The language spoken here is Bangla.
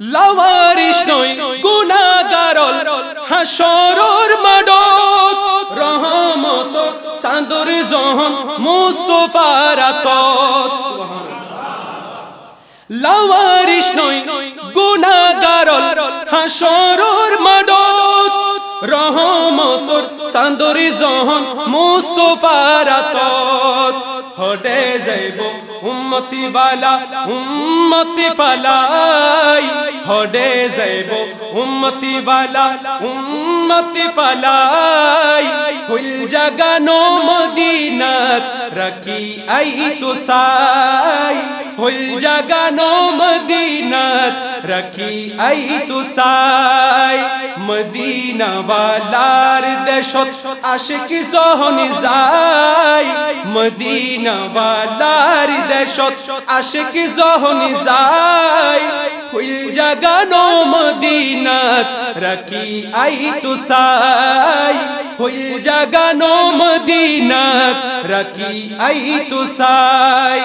লাওয়ারিস নয় গুনাহগারল হাসরর মাডত রহমত সান্দর জহন মুস্তাফার আতত লাওয়ারিস নয় গুনাহগারল হাসরর মাডত রহমত সান্দর জহন মুস্তাফার আতত হডে যাইব উম্মতি বালা উম্মতি ফালাই হডে যাইব উম্মতি বালা উম্মতি ফালাই হুল জাগানো মদিনাত রাখি আই তো সাই হুল জাগানো মদিনাত রাখি আই তো সাই মদিনা ওয়ালার দেশত আশিক জহনি যায় মদিনা ওয়ালার দেশত আশিক জহনি যায় হুল জাগানো মদিনাত রাখি আই তো সাই হুল জাগানো মদিনাত রাখি আই তো সাই